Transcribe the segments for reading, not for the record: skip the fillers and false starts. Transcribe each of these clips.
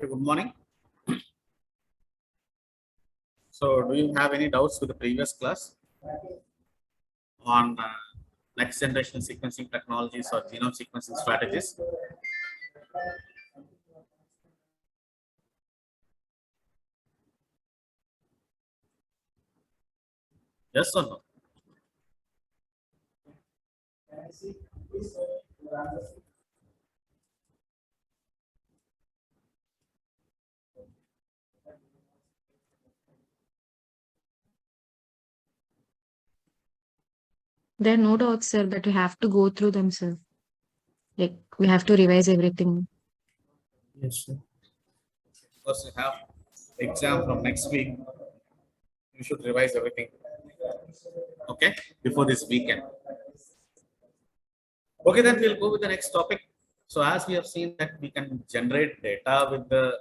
Good morning. So, do you have any doubts with the previous class on next generation sequencing technologies or genome sequencing strategies? Yes or no? There are no doubts, sir, but we have to go through them, sir. Like we have to revise everything. Yes, sir. Because you have exam from next week, you should revise everything. Okay, before this weekend. Okay, then we'll go with the next topic. So, as we have seen that we can generate data with the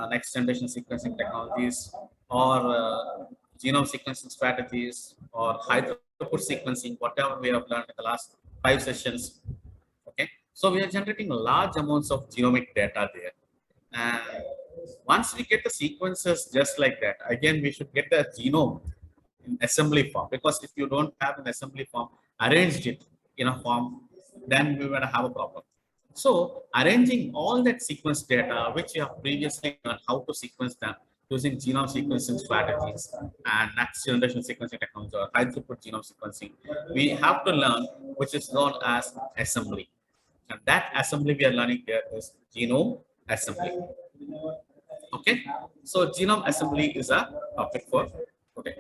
next generation sequencing technologies or genome sequencing strategies or high throughput sequencing, whatever we have learned in the last 5 sessions. Okay, so we are generating large amounts of genomic data there. And once we get the sequences just like that, again, we should get the genome in assembly form, because if you don't have an assembly form, arranged it in a form, then we will have a problem. So arranging all that sequence data, which you have previously learned how to sequence them using genome sequencing strategies and next generation sequencing technology or high throughput genome sequencing, we have to learn which is known as assembly. And that assembly we are learning here is genome assembly. Okay, so genome assembly is a topic for today.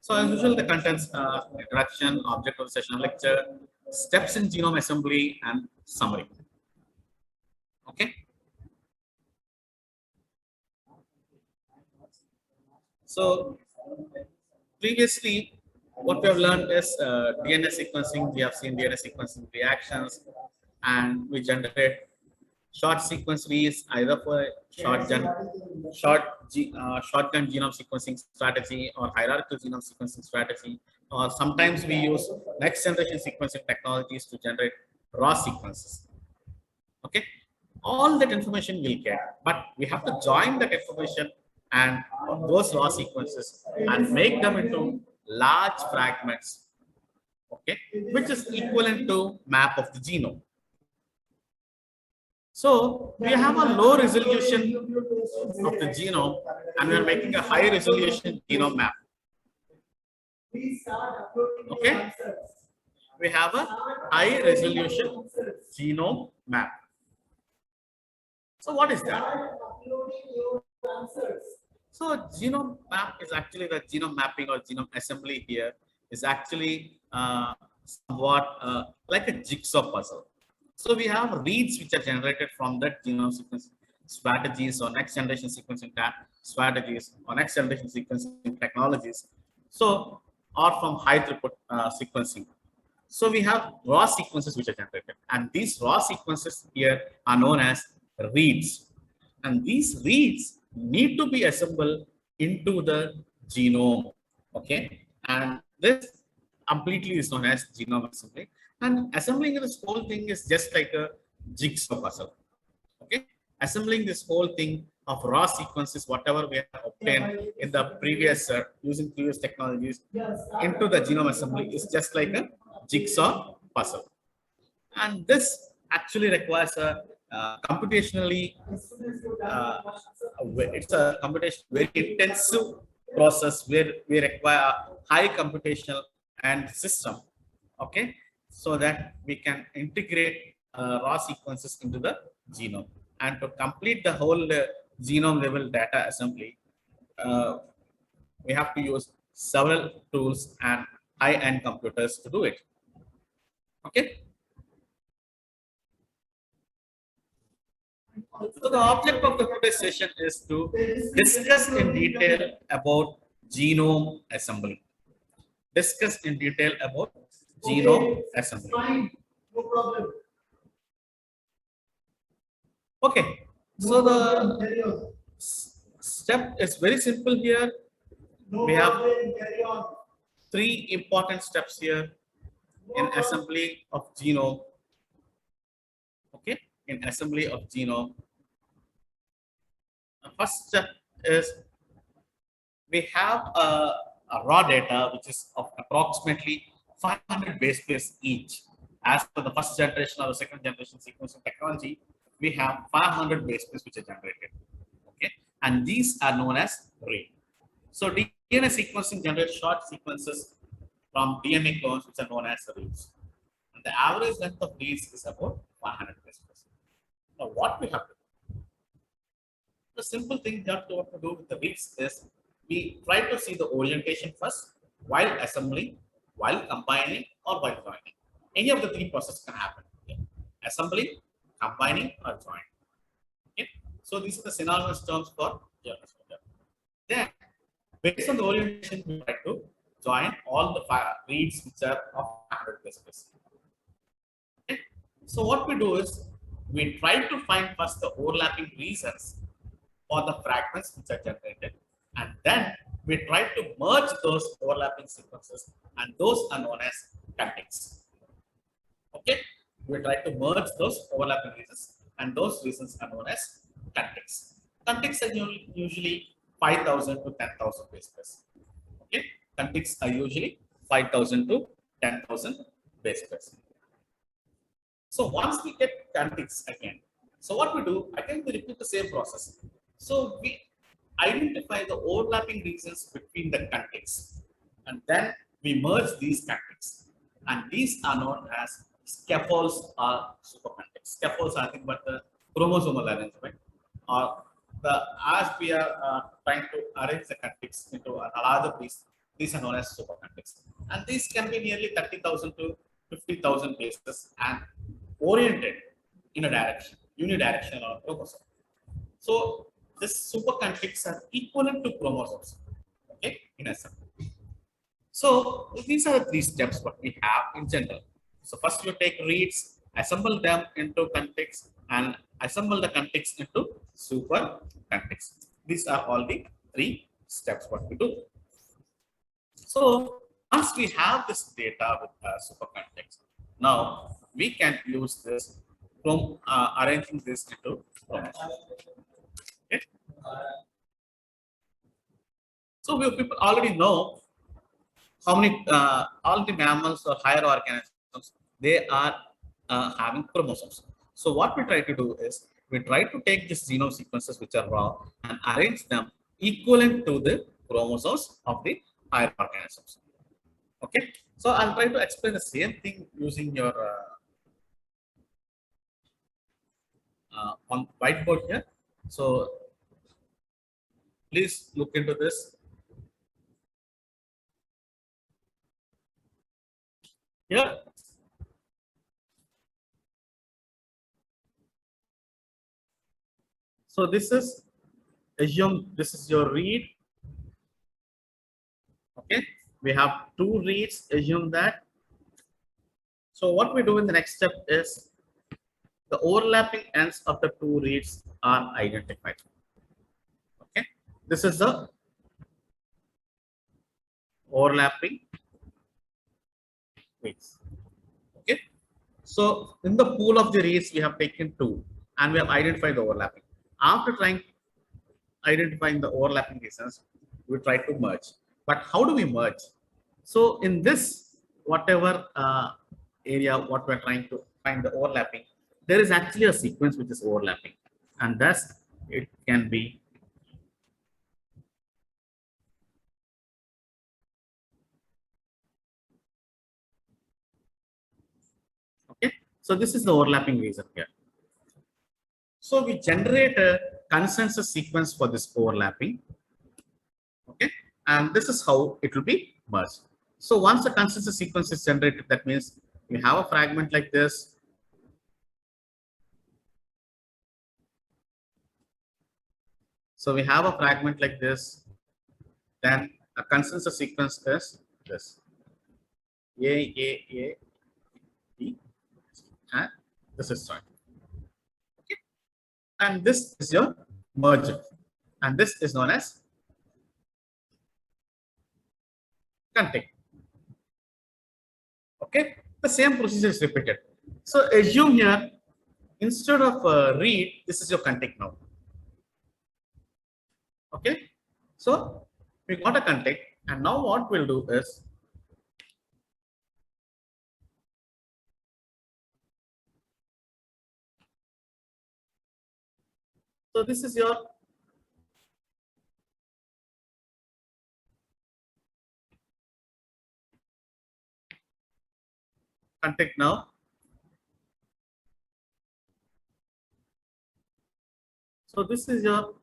So as usual, the contents introduction, object of the session lecture, steps in genome assembly, and summary. Okay. So previously, what we have learned is DNA sequencing. We have seen DNA sequencing reactions, and we generate short sequence reads either for shotgun genome sequencing strategy or hierarchical genome sequencing strategy, or sometimes we use next generation sequencing technologies to generate raw sequences. Okay, all that information we'll get, but we have to join that information and those raw sequences and make them into large fragments, okay, which is equivalent to map of the genome. So we have a low resolution of the genome and we are making a high resolution genome map. Okay, we have a high resolution genome map. So what is that? So genome map is actually the genome mapping or genome assembly here is actually somewhat like a jigsaw puzzle. So we have reads which are generated from that genome sequence strategies or next generation sequencing strategies or next generation sequencing technologies. So or from high throughput sequencing. So we have raw sequences which are generated, and these raw sequences here are known as reads. And these reads need to be assembled into the genome. Okay, and this completely is known as genome assembly. And assembling this whole thing is just like a jigsaw puzzle. Okay, assembling this whole thing of raw sequences, whatever we have obtained in the previous using previous technologies into the genome assembly is just like a jigsaw puzzle. And this actually requires a computationally it's a computation very intensive process where we require a high computational and system, okay, so that we can integrate raw sequences into the genome. And to complete the whole genome level data assembly, uh, we have to use several tools and high-end computers to do it. Okay. So the object of the today's session is to discuss in detail about genome assembly. Discuss in detail about genome assembly. No problem. Okay. So the step is very simple here. We have three important steps here in assembly of genome. Okay, in assembly of genome. The first step is we have a raw data which is of approximately 500 base pairs each. As for the first generation or the second generation sequencing technology, we have 500 base pairs which are generated. Okay, and these are known as read. So DNA sequencing generates short sequences from DNA clones which are known as reads. And the average length of reads is about 100 base pairs. Now, what we have to do? The simple thing that we have to do with the reads is we try to see the orientation first while assembling, while combining, or while joining. Any of the three processes can happen. Okay? Assembling, combining, or joining. Okay? So these are the synonymous terms for journals. Then, based on the orientation, we try to join all the reads which are of 100 bases. Okay? So what we do is we try to find first the overlapping regions for the fragments which are generated, and then we try to merge those overlapping sequences, and those are known as contigs. Okay, we try to merge those overlapping regions, and those regions are known as contigs. Contigs are usually 5,000 to 10,000 base pairs. Okay, contigs are usually 5,000 to 10,000 base pairs. So once we get contigs again, so what we do, again we repeat the same process. So we identify the overlapping regions between the contigs, and then we merge these contigs, and these are known as scaffolds or supercontigs. Scaffolds are nothing but the chromosomal arrangement, or as we are trying to arrange the contigs into a larger piece. These are known as supercontigs, and these can be nearly 30,000 to 50,000 bases and oriented in a direction, unidirectional chromosome. So this supercontigs are equivalent to chromosomes, okay, in essence. So these are the three steps what we have in general. So first you take reads, assemble them into contigs, and assemble the contigs into supercontigs. These are all the three steps what we do. So once we have this data with supercontigs, now we can use this from arranging this into chromosomes. Okay. So people already know how many all the mammals or higher organisms they are having chromosomes. So what we try to do is we try to take these genome sequences which are raw and arrange them equivalent to the chromosomes of the higher organisms. Okay, so I'll try to explain the same thing using your on whiteboard here. So please look into this. Here, so this is assume this is your read. Okay, we have two reads. Assume that. So what we do in the next step is the overlapping ends of the two reads are identified. Okay, this is the overlapping reads. Okay, so in the pool of the reads we have taken two and we have identified the overlapping. After identifying the overlapping regions, we try to merge. But how do we merge? So in this whatever area what we're trying to find the overlapping, there is actually a sequence which is overlapping, and thus it can be okay. So this is the overlapping region here. So we generate a consensus sequence for this overlapping. Okay, and this is how it will be merged. So once the consensus sequence is generated, that means we have a fragment like this. So we have a fragment like this. Then a consensus sequence is this. A, B, and this is joint. Okay, and this is your merger, and this is known as contig. Okay, the same procedure is repeated. So assume here, instead of read, this is your contig now. Okay, so we got a contact, and now what we'll do is so this is your contact now. So this is your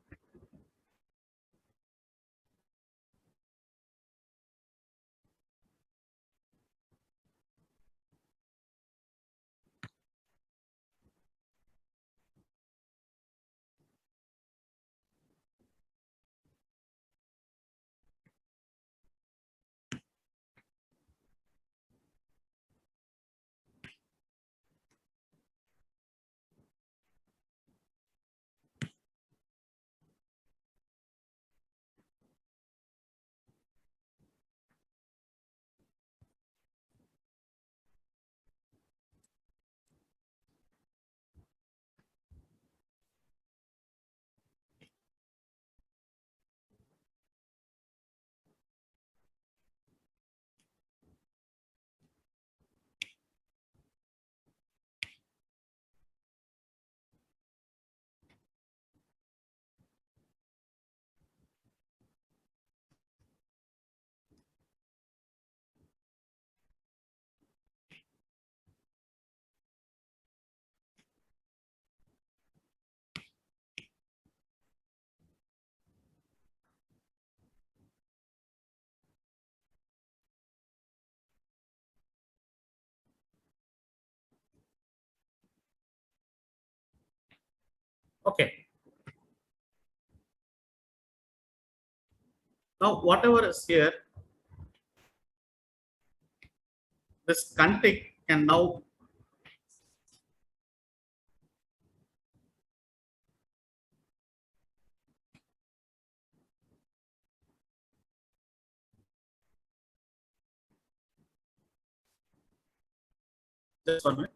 okay. Now whatever is here, this contact can now just 1 minute.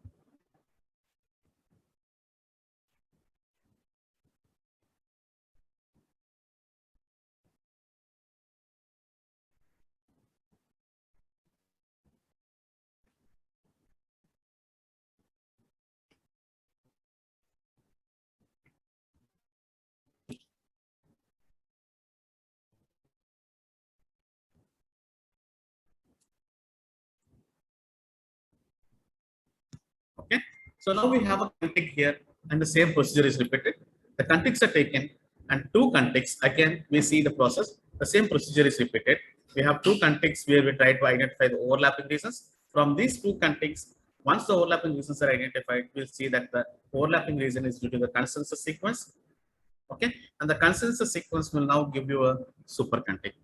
Okay. So now we have a contact here, and the same procedure is repeated. The contacts are taken, and two contacts again we see the process. The same procedure is repeated. We have two contacts where we try to identify the overlapping regions. From these two contacts, once the overlapping regions are identified, we'll see that the overlapping region is due to the consensus sequence. Okay, and the consensus sequence will now give you a super contact.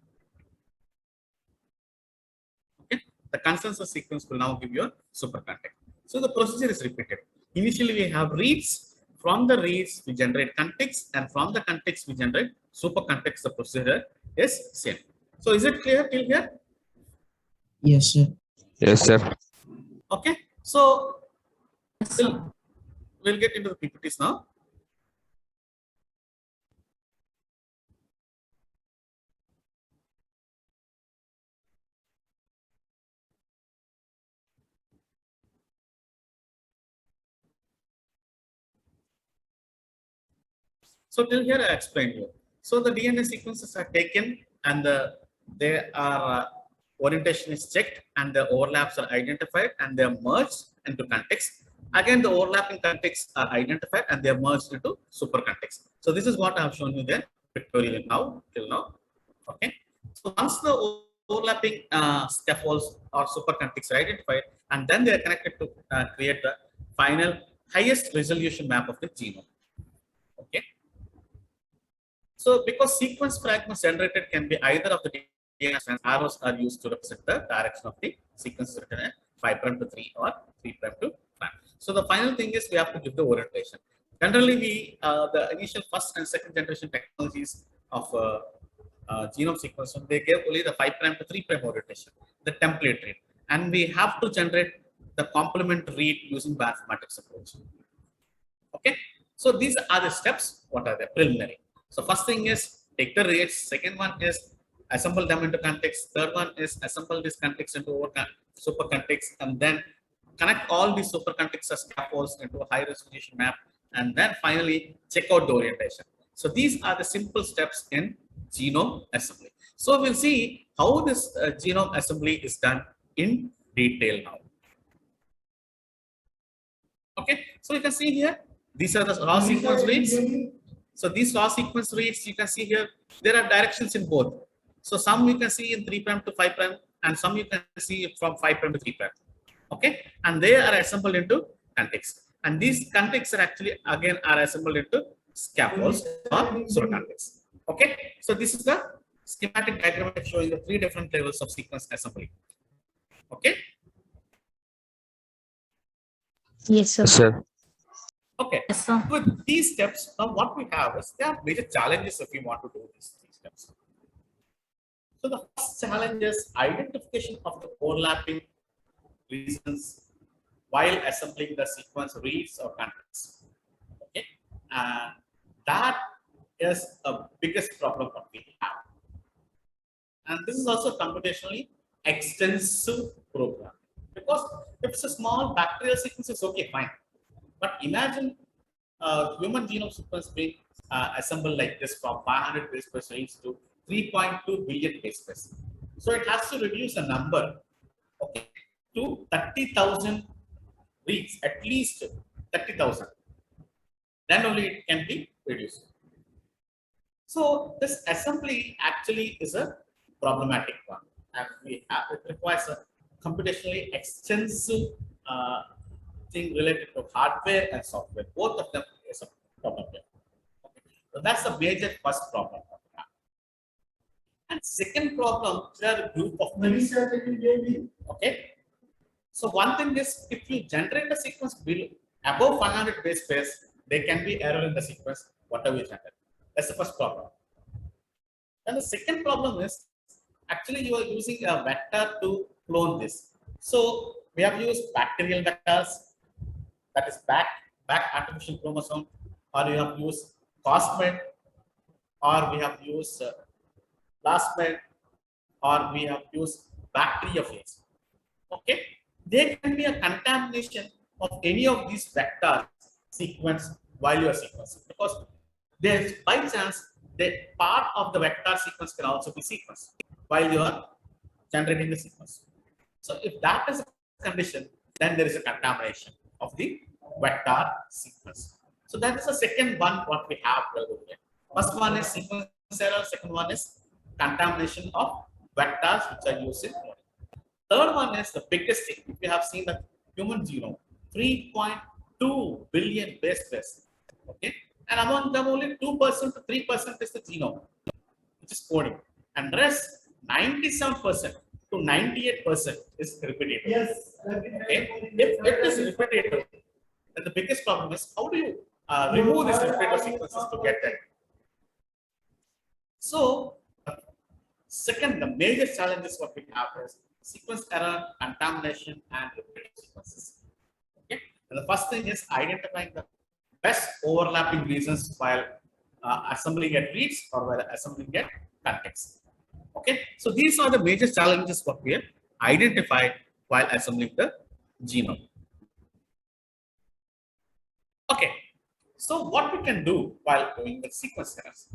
Okay, the consensus sequence will now give you a super contact. So the procedure is repeated. Initially, we have reads. From the reads, we generate contexts, and from the context, we generate super context. The procedure is same. So is it clear till here? Yes, sir. Yes, sir. Okay. So we'll get into the PPTs now. So till here I explained you. So the DNA sequences are taken, and they are orientation is checked, and the overlaps are identified, and they are merged into context. Again, the overlapping contexts are identified, and they are merged into super context. So this is what I have shown you there pictorially now till now. Okay. So once the overlapping scaffolds or super contexts are identified, and then they are connected to create the final highest resolution map of the genome. Okay. So because sequence fragments generated can be either of the DNA strands, arrows are used to represent the direction of the sequence written at 5' to 3 or 3' to 5. So the final thing is we have to give the orientation. Generally, we the initial first and second generation technologies of genome sequencing, they gave only the 5' to 3' orientation, the template read, and we have to generate the complement read using bioinformatics approach. Okay, so these are the steps. What are the preliminary? So first thing is take the rates. Second one is assemble them into context. Third one is assemble this context into super context, and then connect all these super contexts as scaffolds into a high resolution map, and then finally check out the orientation. So these are the simple steps in genome assembly. So we'll see how this genome assembly is done in detail now. Okay, so you can see here, these are the raw sequence reads. So these raw sequence reads, you can see here, there are directions in both. So some you can see in 3' to 5', and some you can see from 5' to 3'. Okay, and they are assembled into context. And these contexts are actually again are assembled into scaffolds or super contexts. Okay, so this is the schematic diagram showing the 3 different levels of sequence assembly. Okay. Yes, sir. Sir. Okay. Yes, sir. With these steps, now what we have is there are major challenges if we want to do these steps. So the first challenge is identification of the overlapping reasons while assembling the sequence reads or contexts. Okay, and that is a biggest problem that we have. And this is also computationally extensive program, because if it's a small bacterial sequence, it's okay, fine. But imagine human genome sequence being assembled like this from 500 base pairs reads to 3.2 billion base pairs. So it has to reduce a number, okay, to 30,000 reads, at least 30,000. Then only it can be reduced. So this assembly actually is a problematic one, and it requires a computationally extensive thing related to hardware and software. Both of them is a problem here. Okay. So that's the major first problem. And second problem, there are a group of things. Okay. So one thing is, if you generate a sequence below above 500 base pairs, there can be error in the sequence, whatever you generate. That's the first problem. And the second problem is, actually you are using a vector to clone this. So we have used bacterial vectors, that is back artificial chromosome, or you have used plasmid, or we have used plasmid, or we have used bacteriophage. Okay, there can be a contamination of any of these vector sequence while you are sequencing, because there's by chance the part of the vector sequence can also be sequenced while you are generating the sequence. So if that is a condition, then there is a contamination of the vector sequence. So that is the second one what we have. First one is sequence error, second one is contamination of vectors which are used in cloning. Third one is the biggest thing. We have seen that human genome, 3.2 billion base pairs. Okay, and among them only 2% to 3% is the genome, which is coding, and rest 97% to 98% is repetitive. Yes. Okay, if it is repetitive, then the biggest problem is how do you remove these repetitive sequences to get that. So second, the major challenges what we have is sequence error, contamination, and repetitive sequences. Okay, and the first thing is identifying the best overlapping reasons while assembling at reads or while assembling at context. Okay, so these are the major challenges what we have identified while assembling the genome. Okay, so what we can do while doing the sequence errors?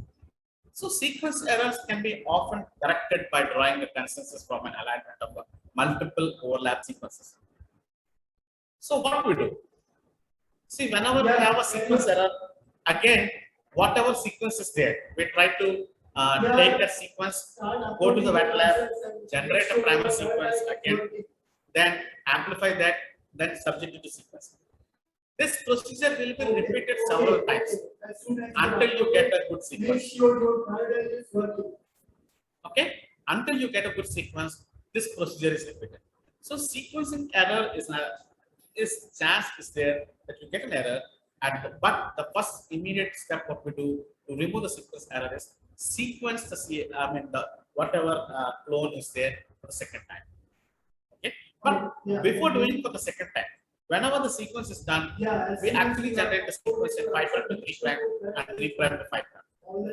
So sequence errors can be often corrected by drawing a consensus from an alignment of multiple overlap sequences. So what we do? See, whenever we have a sequence error, again, whatever sequence is there, we try to take that sequence, go to the wet lab, generate a primary sequence again, then amplify that, then subject it to sequence. This procedure will be repeated several times until you get a good sequence. Okay, until you get a good sequence, this procedure is repeated. So sequencing error is chance is there that you get an error, but the first immediate step what we do to remove the sequence error is sequence the whatever clone is there for the second time. Okay, but before doing for the second time, whenever the sequence is done, we actually generate the sequence in 5' to 3' and 3' to 5'.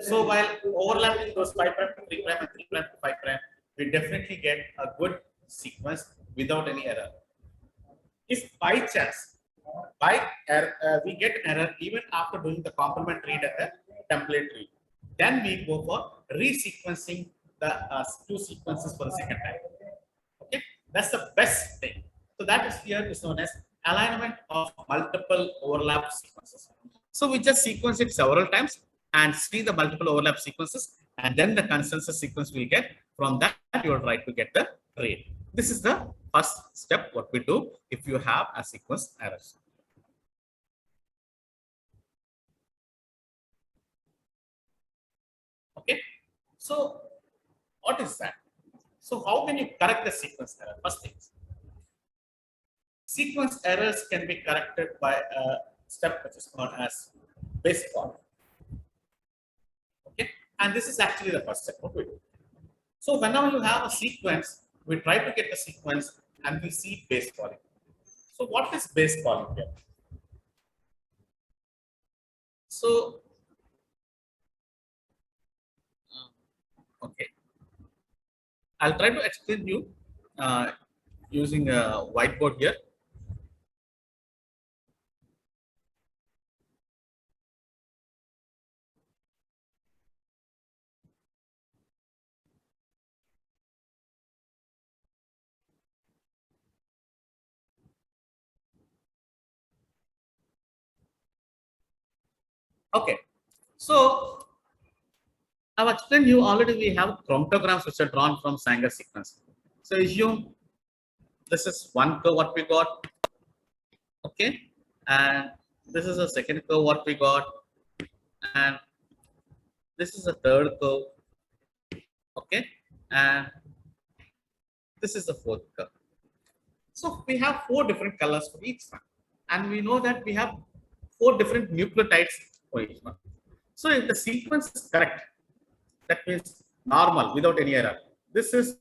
So while overlapping those 5 prime to 3 prime and 3 prime to 5 prime, we definitely get a good sequence without any error. If by chance we get an error even after doing the complement read and the template read, then we go for resequencing the two sequences for the second time. Okay, that's the best thing. So that is here is known as alignment of multiple overlap sequences. So we just sequence it several times and see the multiple overlap sequences, and then the consensus sequence we get. From that, you will try to get the read. This is the first step what we do if you have a sequence errors. Okay, so what is that? So how can you correct the sequence error? First things, sequence errors can be corrected by a step which is known as base calling. Okay, and this is actually the first step. What we do. So whenever you have a sequence, we try to get the sequence and we see base calling. So what is base calling here? So okay, I'll try to explain you using a whiteboard here. Okay, so I've explained you already. We have chromatograms which are drawn from Sanger sequence. So assume this is one curve what we got. Okay, and this is a second curve what we got, and this is a third curve. Okay, and this is the fourth curve. So we have 4 different colors for each one, and we know that we have 4 different nucleotides for each one. So if the sequence is correct, that means normal without any error, this is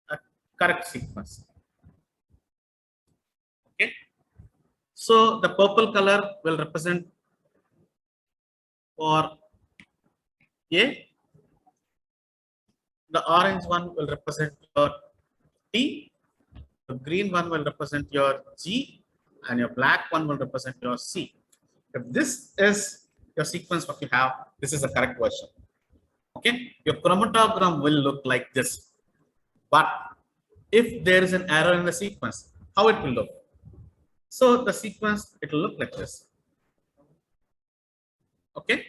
a correct sequence. Okay, so the purple color will represent for A, the orange one will represent your T, the green one will represent your G, and your black one will represent your C. If this is your sequence what you have, this is the correct version. Okay, your chromatogram will look like this. But if there is an error in the sequence, how it will look? So the sequence, it will look like this. Okay.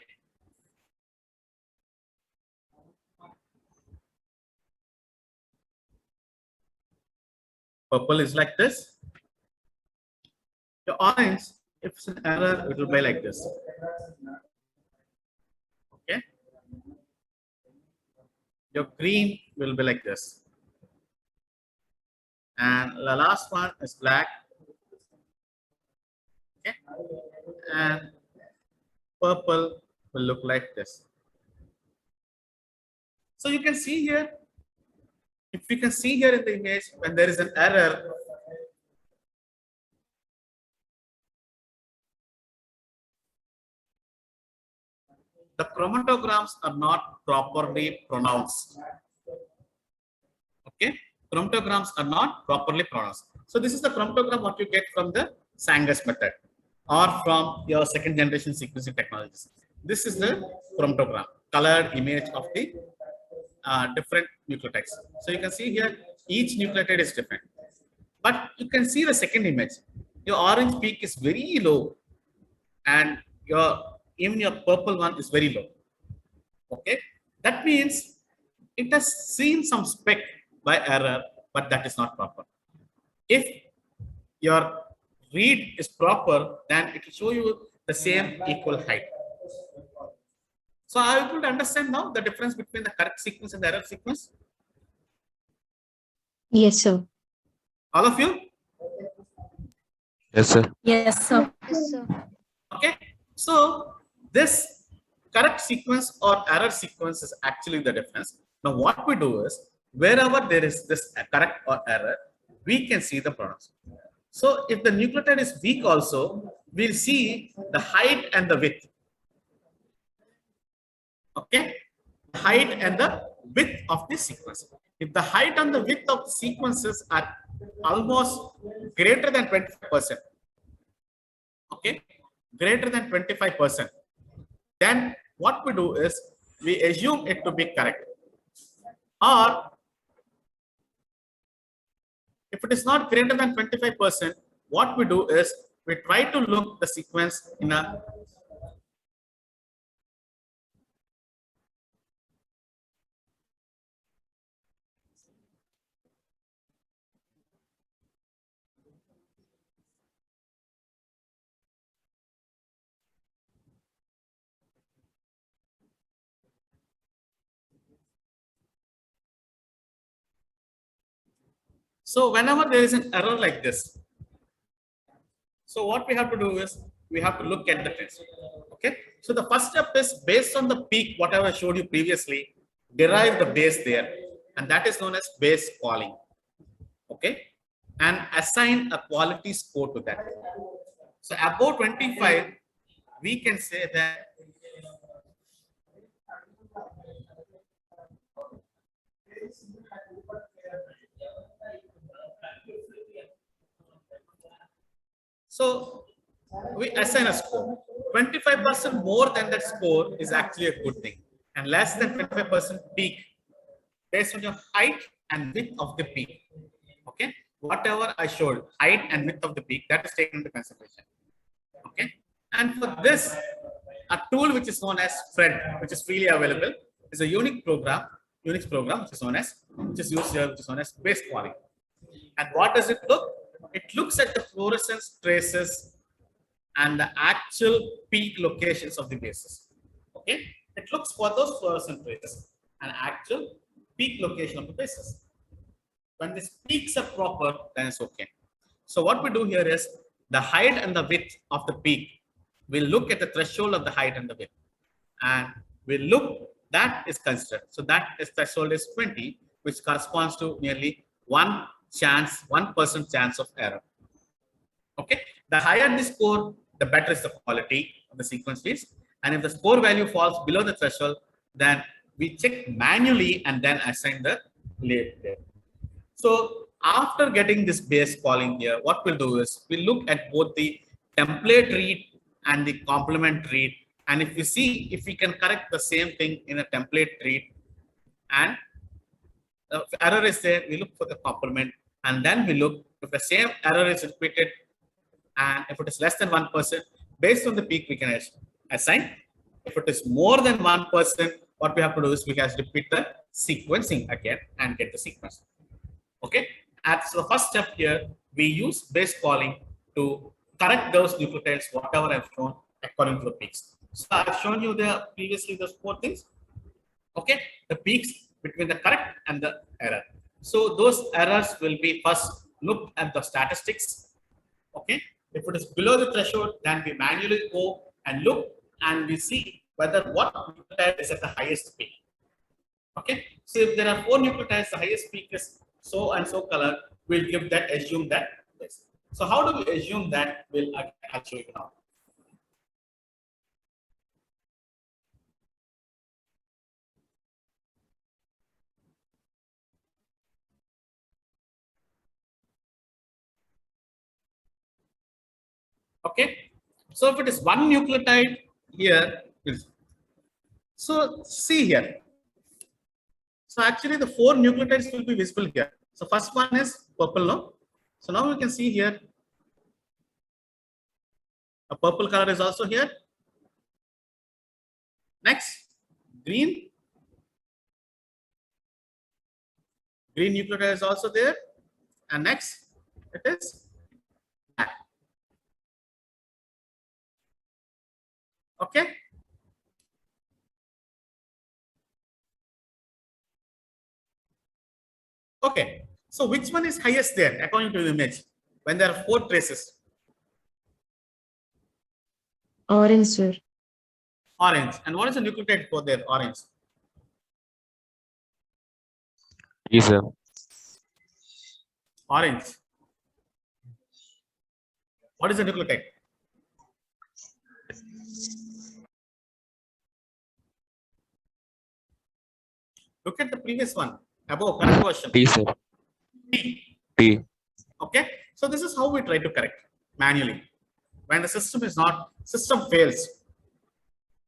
Purple is like this. The orange, if it's an error, it will be like this. Okay. Your green will be like this. And the last one is black. Okay. And purple will look like this. So you can see here, if you can see here in the image, when there is an error, the chromatograms are not properly pronounced. Okay, chromatograms are not properly pronounced. So this is the chromatogram what you get from the Sanger's method or from your second generation sequencing technologies. This is the chromatogram, colored image of the different nucleotides. So you can see here each nucleotide is different, but you can see the second image. Your orange peak is very low, and even your purple one is very low. Okay, that means it has seen some speck by error, but that is not proper. If your read is proper, then it will show you the same equal height. So are you able to understand now the difference between the correct sequence and the error sequence? Yes, sir. All of you? Yes, sir. Yes, sir. Okay. So this correct sequence or error sequence is actually the difference. Now what we do is, wherever there is this correct or error, we can see the pronouns. So if the nucleotide is weak also, we'll see the height and the width. Okay, height and the width of the sequence. If the height and the width of the sequences are almost greater than 25%, okay, greater than 25%, then what we do is we assume it to be correct. Or if it is not greater than 25%, what we do is we try to look the sequence in a so whenever there is an error like this, so what we have to do is we have to look at the test. Okay. So the first step is based on the peak, whatever I showed you previously, derive the base there, and that is known as base calling. Okay. And assign a quality score to that. So above 25, we can say that so we assign a score. 25% more than that score is actually a good thing, and less than 25% peak based on your height and width of the peak. Okay, whatever I showed, height and width of the peak, that is taken into consideration. Okay, and for this, a tool which is known as Fred, which is freely available, is a Unix program, which is known as, which is used here, which is known as base calling. And what does it look? It looks at the fluorescence traces and the actual peak locations of the bases. Okay, it looks for those fluorescent traces and actual peak location of the bases. When these peaks are proper, then it's okay. So what we do here is the height and the width of the peak. We'll look at the threshold of the height and the width, and we'll look that is considered. So that is threshold is 20, which corresponds to nearly 1% chance of error. Okay, the higher the score, the better is the quality of the sequence is. And if the score value falls below the threshold, then we check manually and then assign the label. So after getting this base calling here, what we'll do is we'll look at both the template read and the complement read. And if we see if we can correct the same thing in a template read and if error is there, we look for the complement, and then we look if the same error is repeated, and if it is less than 1%, based on the peak, we can assign. If it is more than 1%, what we have to do is we can repeat the sequencing again and get the sequence. Okay. As the first step here, we use base calling to correct those nucleotides, whatever I've shown according to the peaks. So I've shown you the previously those 4 things. Okay, the peaks between the correct and the error. So those errors will be first looked at the statistics. Okay, if it is below the threshold, then we manually go and look and we see whether what nucleotide is at the highest peak. Okay, so if there are 4 nucleotides, the highest peak is so and so color, we'll give that, assume that this. So how do we assume that? I'll show you now. Okay, so if it is 1 nucleotide here, so see here. So actually the 4 nucleotides will be visible here. So first one is purple, no? So now we can see here a purple color is also here. Next, green. Green nucleotide is also there. And next, it is black. Okay. Okay. So which one is highest there according to the image when there are 4 traces? Orange, sir. Orange. And what is the nucleotide for there? Orange. Yes, sir. Orange. What is the nucleotide? Look at the previous one. Above, correct version. T, sir. T. T. Okay. So this is how we try to correct manually. When the system fails.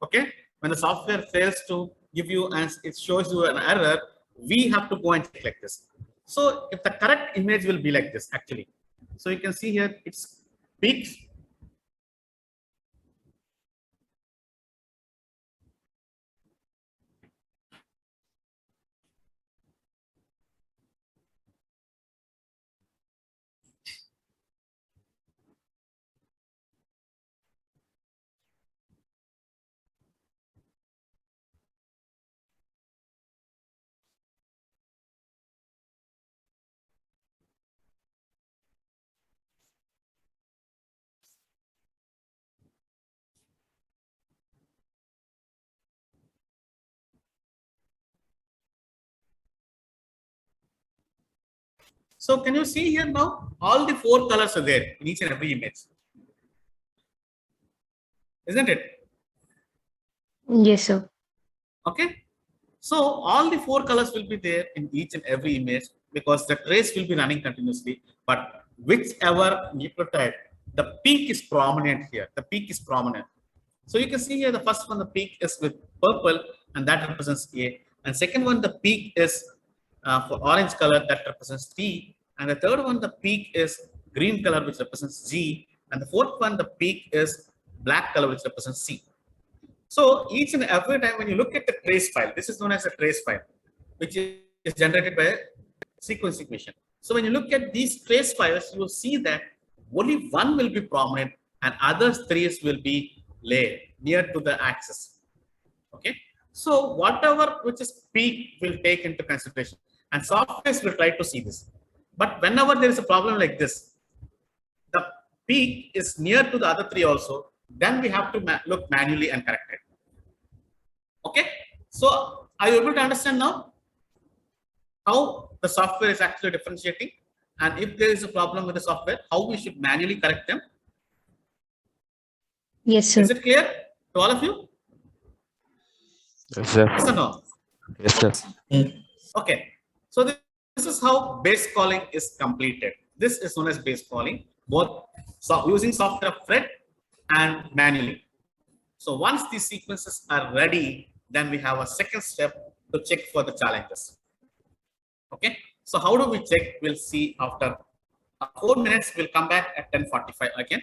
Okay. When the software fails to give you and it shows you an error, we have to go and check like this. So if the correct image will be like this actually. So you can see here it's peaks. So can you see here now? All the 4 colors are there in each and every image. Isn't it? Yes, sir. Okay. So all the 4 colors will be there in each and every image because the trace will be running continuously. But whichever nucleotide, the peak is prominent here. The peak is prominent. So you can see here the first one, the peak is with purple and that represents A. And second one, the peak is for orange color that represents T. And the third one, the peak is green color which represents G. And the fourth one, the peak is black color which represents C. So each and every time when you look at the trace file, this is known as a trace file, which is generated by a sequence equation. So when you look at these trace files, you will see that only one will be prominent and others 3 will be laid near to the axis. Okay. So whatever which is peak will take into consideration and software will try to see this. But whenever there is a problem like this, the peak is near to the other 3 also, then we have to look manually and correct it. Okay. So are you able to understand now how the software is actually differentiating? And if there is a problem with the software, how we should manually correct them? Yes, sir. Is it clear to all of you? Yes, sir. Yes or no? Yes, sir. Yeah. Okay. So this is how base calling is completed. This is known as base calling, both using software upfront and manually. So once these sequences are ready, then we have a second step to check for the challenges. Okay. So how do we check? We'll see after 4 minutes. We'll come back at 10:45 again.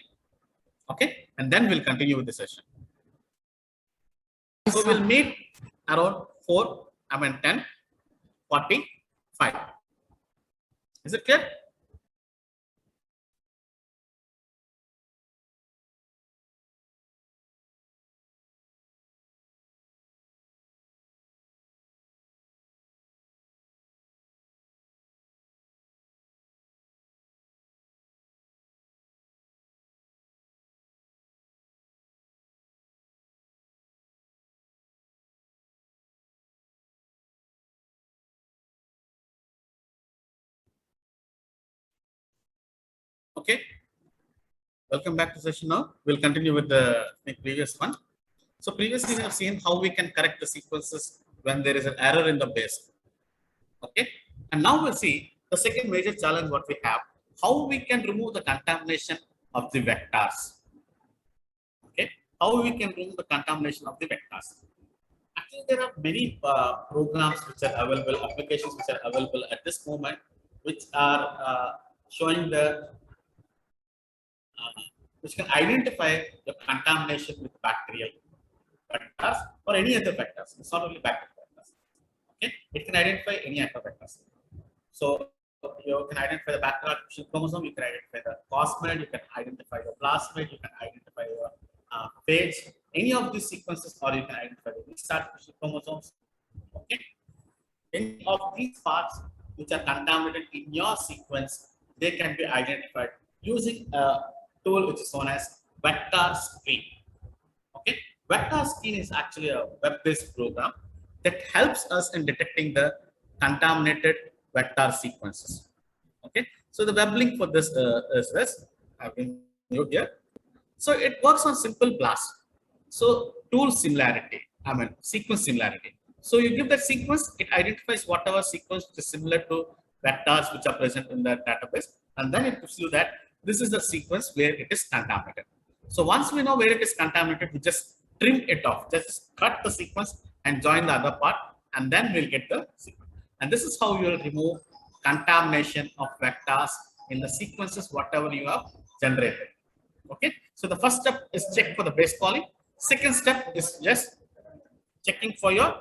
Okay. And then we'll continue with the session. So we'll meet around 10:45. Is it clear? Okay. Welcome back to session now. We'll continue with the previous one. So previously we have seen how we can correct the sequences when there is an error in the base. Okay. And now we'll see the second major challenge what we have, how we can remove the contamination of the vectors. Okay. How we can remove the contamination of the vectors. Actually, there are many programs which are available, applications which are available at this moment, which are showing the which can identify the contamination with bacterial vectors or any other vectors. It's not only bacterial vectors. Okay, it can identify any other vectors. So you can identify the bacterial chromosome, you can identify the plasmid, you can identify the plasmid, you can identify your phage, any of these sequences, or you can identify the artificial chromosomes. Okay, any of these parts which are contaminated in your sequence, they can be identified using a tool which is known as Vector Screen. Okay, Vector Screen is actually a web-based program that helps us in detecting the contaminated vector sequences. Okay, so the web link for this is this. I've been new here. So it works on simple blast. So tool similarity, sequence similarity. So you give that sequence, it identifies whatever sequence which is similar to vectors which are present in the database, and then it gives you that this is the sequence where it is contaminated. So once we know where it is contaminated, we just trim it off, just cut the sequence and join the other part, and then we'll get the sequence. And this is how you will remove contamination of vectors in the sequences, whatever you have generated. Okay, so the first step is check for the base calling. Second step is just checking for your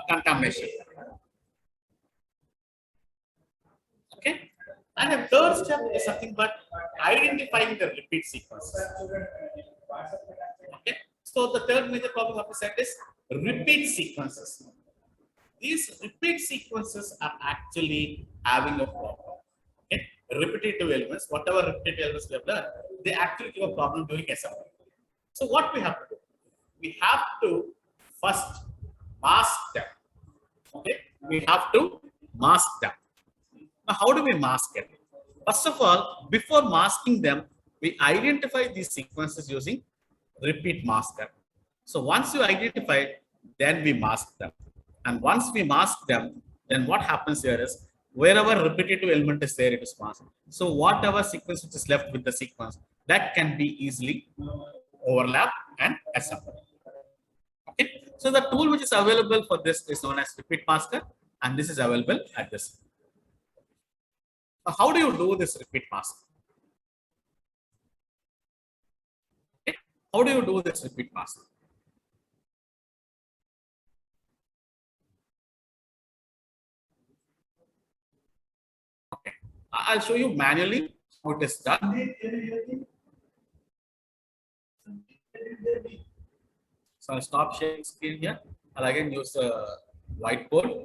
contamination. Okay, and the third step is something but identifying the repeat sequences. Okay, so the third major problem of the set is repeat sequences. These repeat sequences are actually having a problem. Okay, repetitive elements, whatever repetitive elements we have done, they actually give a problem during assembly. So what we have to do? We have to first mask them. Okay, we have to mask them. Now, how do we mask it? First of all, before masking them, we identify these sequences using repeat masker. So once you identify, then we mask them. And once we mask them, then what happens here is wherever repetitive element is there, it is masked. So whatever sequence which is left with the sequence, that can be easily overlapped and assembled. Okay, so the tool which is available for this is known as repeat masker, and this is available at this. Now, how do you do this repeat mask? Okay. How do you do this repeat mask? Okay, I'll show you manually how it is done. So I'll stop sharing screen here. I'll again use the whiteboard.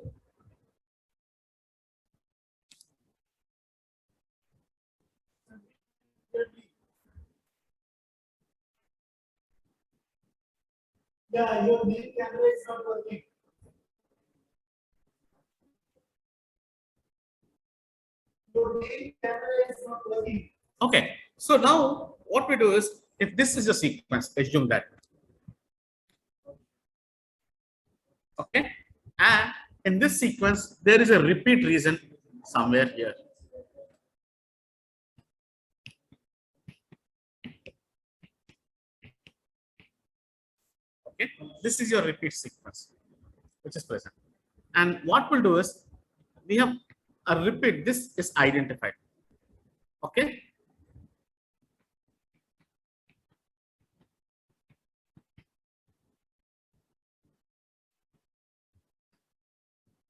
Yeah, your main camera is not working. Your main camera is not working. Okay, so now what we do is, if this is a sequence, assume that. Okay, and in this sequence, there is a repeat region somewhere here. Okay, this is your repeat sequence which is present, and what we'll do is we have a repeat. This is identified. Okay,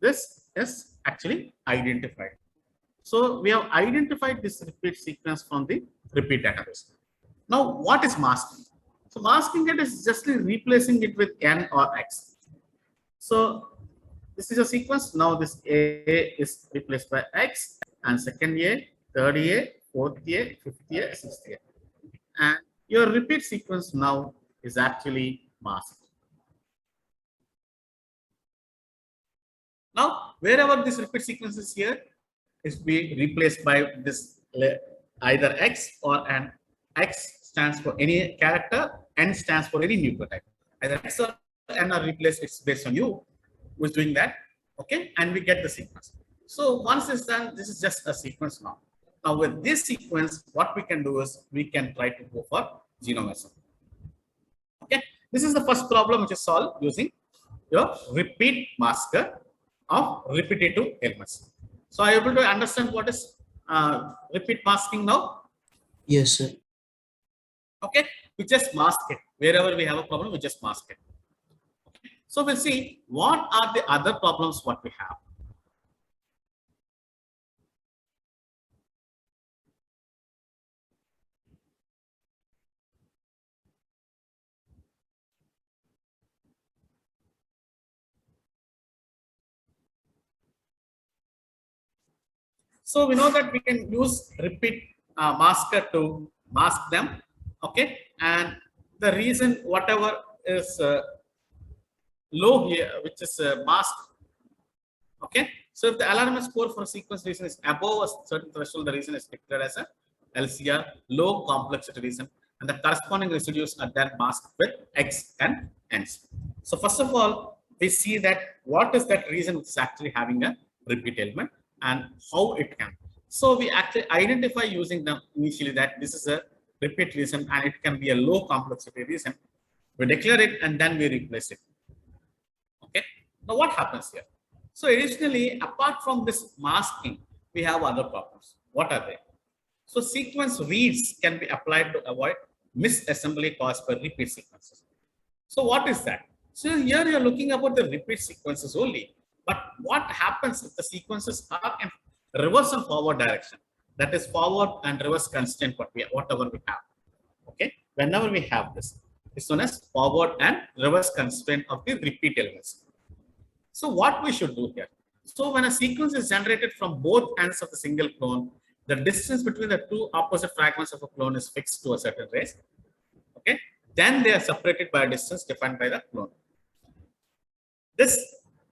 this is actually identified. So we have identified this repeat sequence from the repeat database. Now, what is masking? So masking it is just replacing it with n or x. So this is a sequence. Now this A is replaced by x, and second A, third A, fourth A, fifth A, sixth A. And your repeat sequence now is actually masked. Now, wherever this repeat sequence is here, is being replaced by this either x or an. X stands for any character, n stands for any nucleotide. Either x or n are replaced, it's based on you who's doing that. Okay, and we get the sequence. So once it's done, this is just a sequence now. Now with this sequence, what we can do is we can try to go for genome assembly. Okay, this is the first problem which is solved using your repeat masker of repetitive elements. So are you able to understand what is repeat masking now? Yes, sir. Okay, we just mask it. Wherever we have a problem, we just mask it. Okay. So we'll see what are the other problems what we have. So we know that we can use repeat masker to mask them. Okay, and the reason whatever is low here, which is masked. Okay, so if the LRMS score for sequence region is above a certain threshold, the region is declared as a LCR, low complexity region, and the corresponding residues are then masked with X and N. So first of all, we see that what is that reason which is actually having a repeat element and how it can. So we actually identify using them initially that this is a repeat reason and it can be a low complexity reason. We declare it and then we replace it. Okay. Now what happens here? So additionally, apart from this masking, we have other problems. What are they? So sequence reads can be applied to avoid misassembly caused by repeat sequences. So what is that? So here you're looking about the repeat sequences only. But what happens if the sequences are in reverse and forward direction? That is forward and reverse constraint whatever we have. Okay. Whenever we have this, it's known as forward and reverse constraint of the repeat elements. So what we should do here? So when a sequence is generated from both ends of the single clone, the distance between the two opposite fragments of a clone is fixed to a certain race. Okay. Then they are separated by a distance defined by the clone. This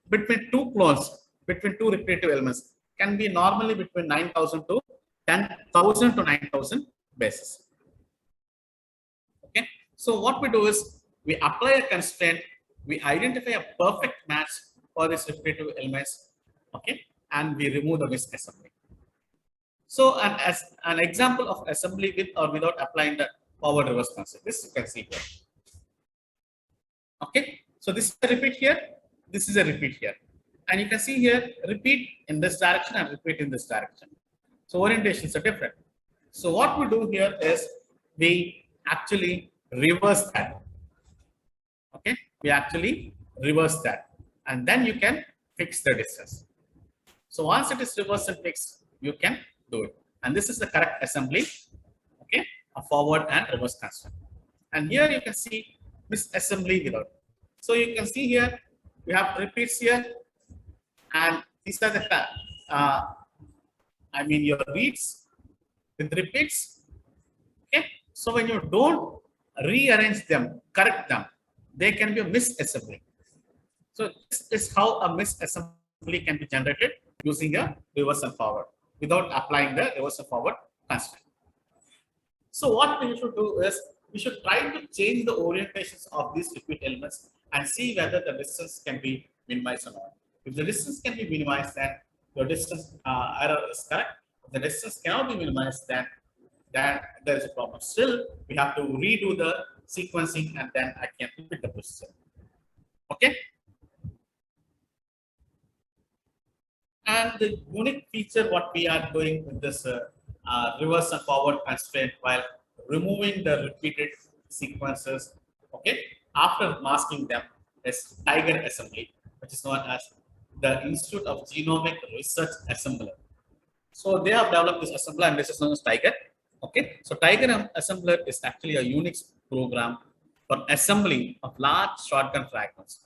between two clones, between two repetitive elements, can be normally between 9,000 to 10,000 to 9,000 bases. Okay. So what we do is we apply a constraint, we identify a perfect match for these repetitive elements. Okay. And we remove the misassembly. So, and as an example of assembly with or without applying the forward reverse constraint, this you can see here. Okay. So this is a repeat here. This is a repeat here. And you can see here, repeat in this direction and repeat in this direction. So orientations are different. So what we do here is we actually reverse that. Okay. We actually reverse that. And then you can fix the distance. So once it is reversed and fixed, you can do it. And this is the correct assembly. Okay. A forward and reverse constraint. And here you can see misassembly without. So you can see here, we have repeats here. And these are the, your reads with repeats. Okay. So when you don't rearrange them, correct them, they can be a misassembly. So this is how a misassembly can be generated using a reverse and forward without applying the reverse and forward constraint. So what we should do is we should try to change the orientations of these repeat elements and see whether the distance can be minimized or not. If the distance can be minimized, then your distance error is correct. If the distance cannot be minimized, then there is a problem. Still, we have to redo the sequencing and then I can repeat the procedure. Okay. And the unique feature what we are doing with this reverse and forward constraint while removing the repeated sequences, okay, after masking them is Tiger assembly, which is known as the Institute of Genomic Research Assembler. So they have developed this assembler and this is known as Tiger. Okay, so Tiger assembler is actually a Unix program for assembly of large shotgun fragments,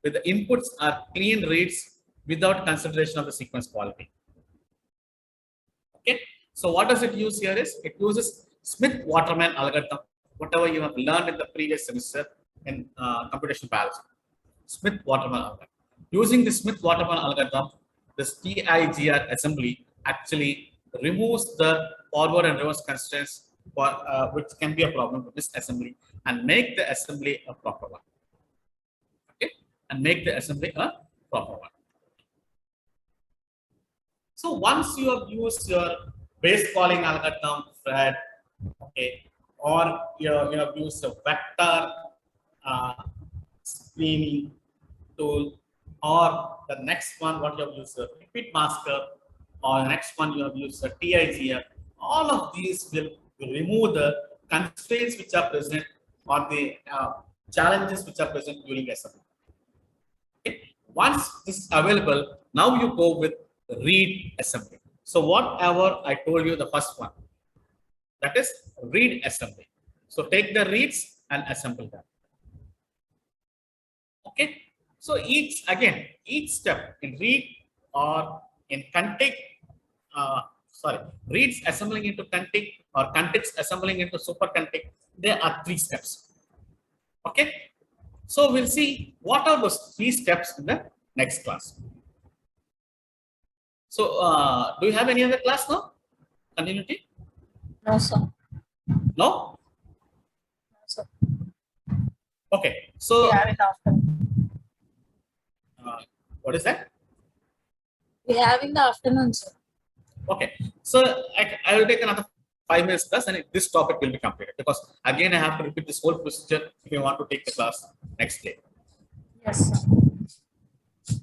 where the inputs are clean reads without consideration of the sequence quality. Okay, so what does it use here is it uses Smith-Waterman algorithm, whatever you have learned in the previous semester in computational biology. Smith-Waterman algorithm. Using the Smith-Waterman algorithm, this TIGR assembly actually removes the forward and reverse constraints for, which can be a problem with this assembly and make the assembly a proper one. Okay, and make the assembly a proper one. So once you have used your base calling algorithm, Fred, okay, or you have used a vector screening tool, or the next one, what you have used a repeat masker, or the next one you have used a TIGR, all of these will remove the constraints which are present or the challenges which are present during assembly. Okay. Once this is available, now you go with read assembly. So whatever I told you, the first one, that is read assembly. So take the reads and assemble them. Okay. So each step in read or in contig, reads assembling into contig or contigs assembling into super contig, there are 3 steps. Okay. So we'll see what are those 3 steps in the next class. So do you have any other class now? Continuity? No, sir. No? No, sir. Okay. So We have it after. What is that? We have in the afternoon, sir. Okay, so I will take another 5 minutes class and this topic will be completed because again I have to repeat this whole procedure if you want to take the class next day. Yes, sir.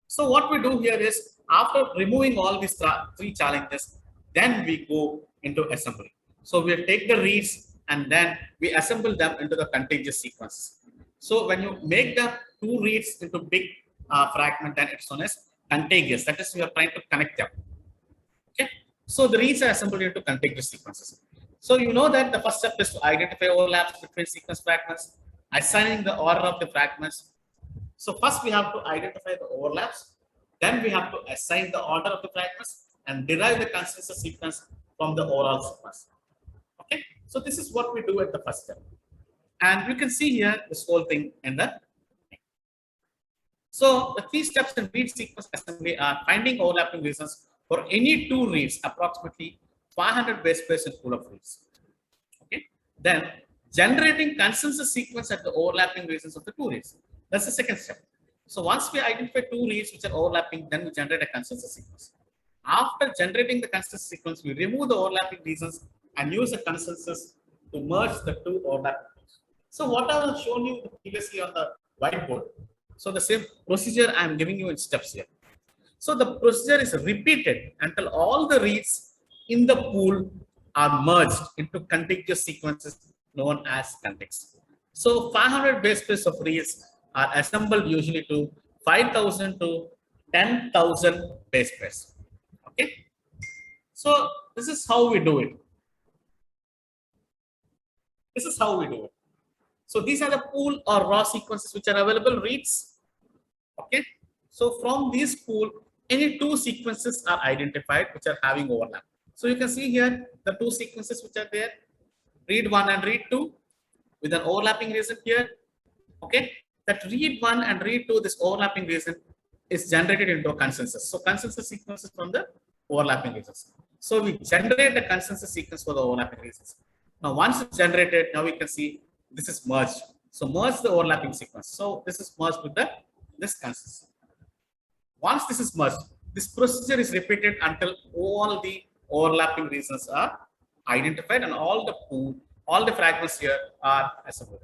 So what we do here is after removing all these three challenges, then we go into assembly. So we take the reads and then we assemble them into the contiguous sequences. So when you make the two reads into big fragment, then it's known as contiguous. That is, we are trying to connect them. Okay. So the reads are assembled into contiguous sequences. So you know that the first step is to identify overlaps between sequence fragments, assigning the order of the fragments. So first we have to identify the overlaps, then we have to assign the order of the fragments and derive the consensus sequence from the overall sequence. Okay, so this is what we do at the first step. And you can see here this whole thing in the. So the 3 steps in read sequence assembly are finding overlapping reasons for any 2 reads, approximately 500 base pairs in pool of reads. Okay, then generating consensus sequence at the overlapping reasons of the 2 reads. That's the second step. So once we identify 2 reads which are overlapping, then we generate a consensus sequence. After generating the consensus sequence, we remove the overlapping reasons and use the consensus to merge the 2 overlapping. So what I have shown you previously on the whiteboard. So the same procedure I am giving you in steps here. So the procedure is repeated until all the reads in the pool are merged into contiguous sequences known as contigs. So 500 base pairs of reads are assembled usually to 5,000 to 10,000 base pairs. Okay. So this is how we do it. This is how we do it. So these are the pool or raw sequences which are available reads. Okay. So from this pool, any 2 sequences are identified which are having overlap. So you can see here the 2 sequences which are there, read 1 and read 2 with an overlapping reason here. Okay. That read 1 and read 2, this overlapping reason is generated into a consensus. So consensus sequences from the overlapping reasons. So we generate a consensus sequence for the overlapping reasons. Now once it's generated, now we can see this is merged. So merge the overlapping sequence. So this is merged with this consensus. Once this is merged, this procedure is repeated until all the overlapping reasons are identified and all the fragments here are assembled.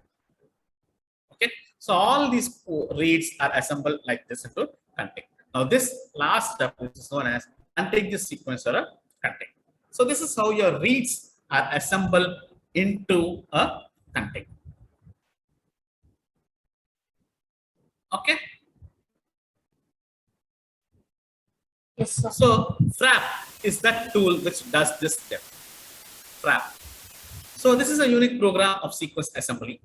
Okay, so all these reads are assembled like this into contig. Now this last step is known as contiguous sequence or a contig. So this is how your reads are assembled into a contig. Okay. Yes, sir. So FRAP is that tool which does this step. FRAP. So this is a unique program of sequence assembly,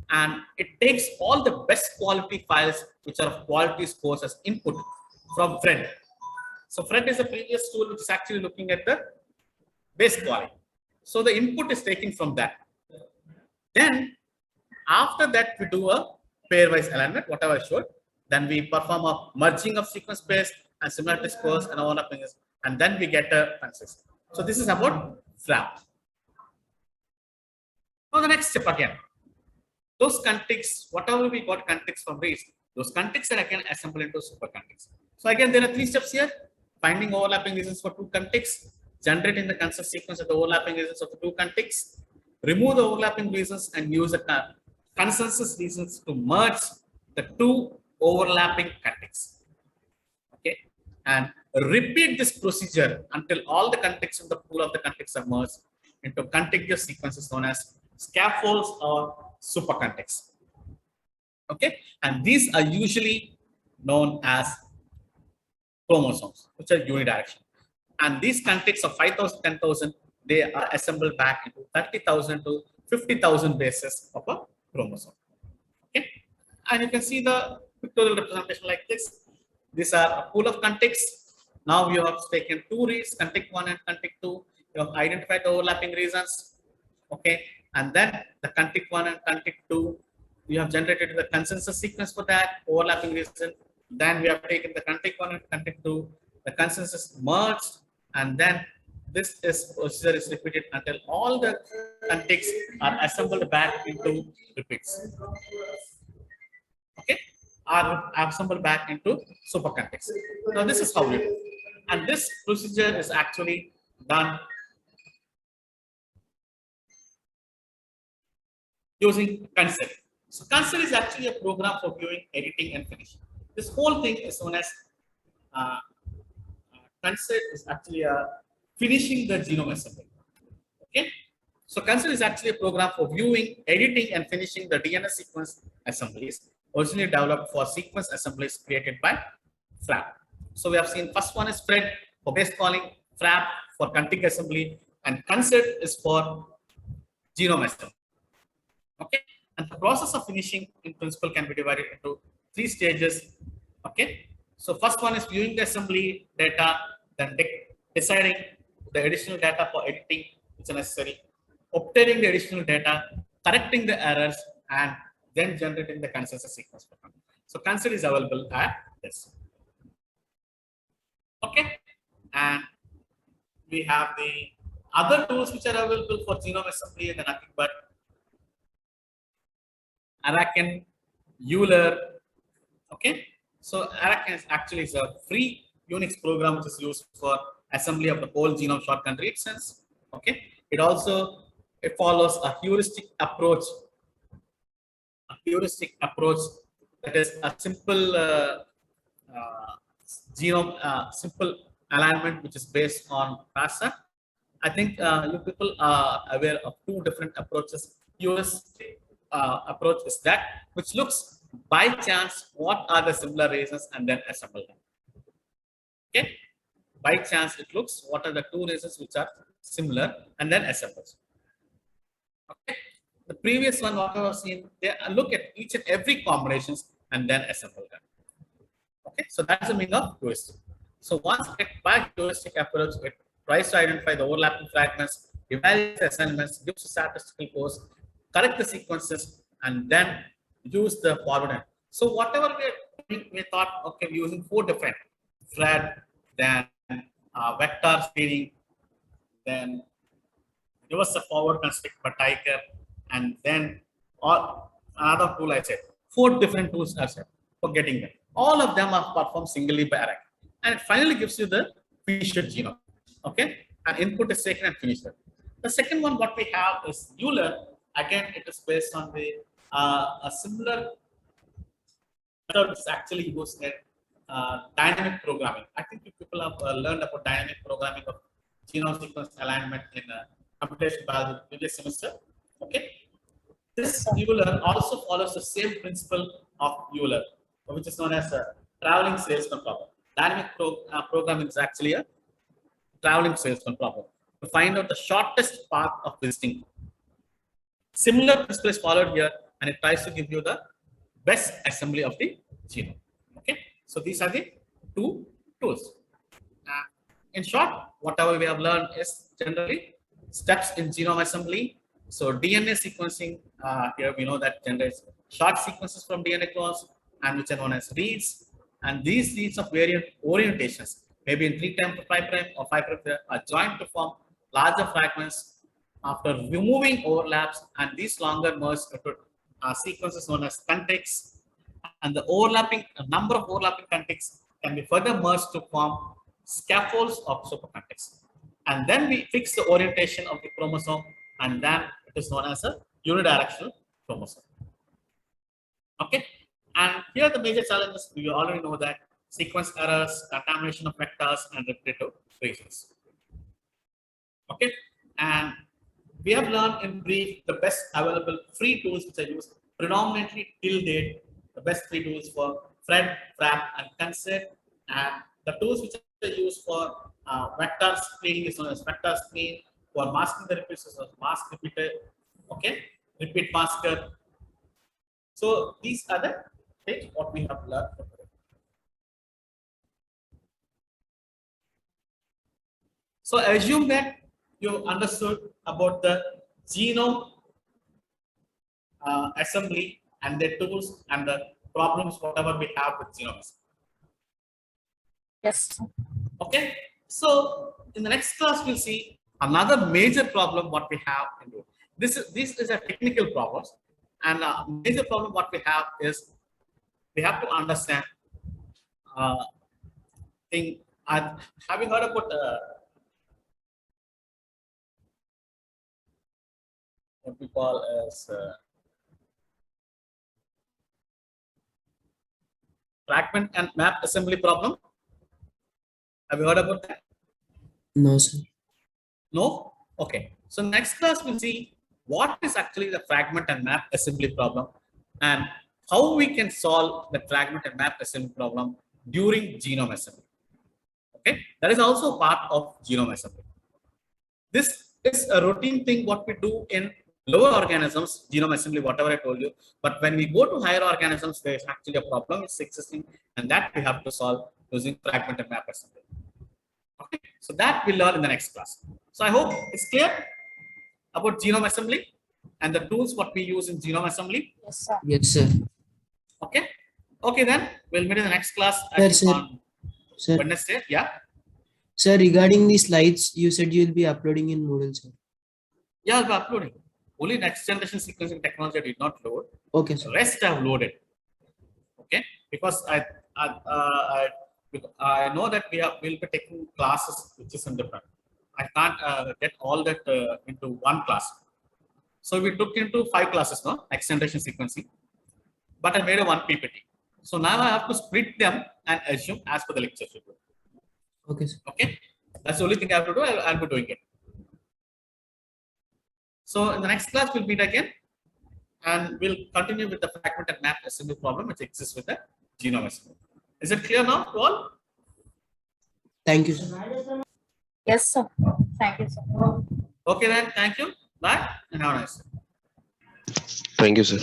and it takes all the best quality files which are of quality scores as input from FRED. So FRED is a previous tool which is actually looking at the base quality. So the input is taken from that. Then after that we do a pairwise alignment, whatever I showed. Then we perform a merging of sequence pairs and similarity scores and overlapping, and then we get a consensus. So this is about FRAP. Now the next step again. Those contigs, whatever we got contigs from reads, those contigs are again assembled into super contigs. So again, there are 3 steps here: finding overlapping reasons for 2 contigs, generating the consensus sequence of the overlapping reasons of the 2 contigs, remove the overlapping reasons and use the consensus reasons to merge the 2 overlapping contigs. Okay, and repeat this procedure until all the contigs in the pool of the contigs are merged into contiguous sequences known as scaffolds or super contigs. Okay, and these are usually known as chromosomes, which are unidirectional. And these contigs of 5,000, 10,000, they are assembled back into 30,000 to 50,000 bases of a chromosome. Okay, and you can see the pictorial representation like this. These are a pool of contigs. Now you have taken 2 reads, contig 1 and contig 2. You have identified the overlapping reasons. Okay, and then the contig 1 and contig 2, you have generated the consensus sequence for that overlapping reason. Then we have taken the contig 1 and contig 2, the consensus merged, and then this procedure is repeated until all the contigs are assembled back into repeats. Okay, are assembled back into supercontigs. Now this is how we do, and this procedure is actually done using Concert. So Concert is actually a program for viewing, editing, and finishing. This whole thing is known as Concert is actually a finishing the genome assembly. Okay, so Concert is actually a program for viewing, editing, and finishing the DNA sequence assemblies, originally developed for sequence assemblies created by FRAP. So we have seen first one is FRED for base calling, FRAP for contig assembly, and Concert is for genome assembly. Okay, and the process of finishing in principle can be divided into 3 stages. Okay, so first one is viewing the assembly data, then deciding the additional data for editing which is necessary, obtaining the additional data, correcting the errors, and then generating the consensus sequence. So Concert is available at this. Okay, and we have the other tools which are available for genome assembly and nothing but Araken, Euler. Okay, so Araken is actually a free Unix program which is used for assembly of the whole genome shortcut reactions. Okay, it follows a heuristic approach. That is a simple genome, simple alignment which is based on FASTA. I think you people are aware of 2 different approaches. Heuristic approach is that which looks by chance what are the similar reasons and then assemble them. Okay, by chance it looks what are the 2 reasons which are similar and then assembles. Okay, the previous one what I have seen, they look at each and every combinations and then assemble them. Okay, so that's the meaning of heuristic. So once by heuristic approach, it tries to identify the overlapping fragments, evaluates the assignments, gives a statistical course, correct the sequences, and then use the forward end. So whatever we thought, okay, we're using 4 different FRED, then vector screening, then reverse the forward construct by Tiger, and then another tool I said. 4 different tools are set for getting them. All of them are performed singly by Araken, and it finally gives you the finished genome. Okay, and input is taken and finished. The second one what we have is Euler. Again, it is based on the a similar method is actually used in dynamic programming. I think you people have learned about dynamic programming of genome sequence alignment in computational biology previous semester. Okay, this Euler also follows the same principle of Euler, which is known as a traveling salesman problem. Dynamic programming is actually a traveling salesman problem to find out the shortest path of visiting. Similar principle is followed here, and it tries to give you the best assembly of the genome. Okay, so these are the 2 tools. In short, whatever we have learned is generally steps in genome assembly. So DNA sequencing, here we know that generates short sequences from DNA clones, and which are known as reads. And these reads of variant orientations, maybe in 3' to 5' or 5' are joined to form larger fragments after removing overlaps, and these longer merged sequences known as contigs, and the number of overlapping contigs can be further merged to form scaffolds of supercontigs. And then we fix the orientation of the chromosome, and then it is known as a unidirectional chromosome. Okay, and here the major challenges, we already know that sequence errors, contamination of vectors, and repetitive reasons. Okay, and we have learned in brief the best available free tools which are used predominantly till date, the best 3 tools for FRED, FRAP, and Concert. And the tools which are used for vector screening is known as vector screen. For masking the repeats is mask repeater, okay, repeat masker. So these are the things what we have learned. So assume that you understood about the genome assembly and the tools and the problems whatever we have with genomes. Yes. Okay, So in the next class, we'll see another major problem what we have. This is a technical problem, and a major problem what we have is we have to understand thing. Have you heard about what we call as fragment and map assembly problem? Have you heard about that? No, sir. No? Okay. So next class we'll see what is actually the fragment and map assembly problem and how we can solve the fragment and map assembly problem during genome assembly. Okay. That is also part of genome assembly. This is a routine thing what we do in lower organisms, genome assembly, whatever I told you. But when we go to higher organisms, there is actually a problem is existing, and that we have to solve using fragment and map assembly. Okay, so that we'll learn in the next class. So I hope it's clear about genome assembly and the tools what we use in genome assembly. Yes, sir. Yes, sir. Okay. Okay, then we'll meet in the next class Yes, sir. on Sir, Wednesday. Yeah. sir, regarding the slides, you said you will be uploading in Moodle, sir. Yeah, I'll be uploading. Only next generation sequencing technology I did not load. Okay, The sir. rest I have loaded. Okay, because I know that we'll be taking classes which is independent. I can't get all that into one class. So we took into 5 classes now, next generation sequencing, but I made a 1 PPT. So now I have to split them and assume as per the lecture schedule. Okay, sir. Okay, that's the only thing I have to do. I'll be doing it. So in the next class we'll meet again, and we'll continue with the fragment and map assembly problem which exists with the genome assembly. Is it clear now to all? Thank you, sir. Yes, sir. Thank you, sir. Okay then, thank you. Bye and have a nice day. Thank you, sir.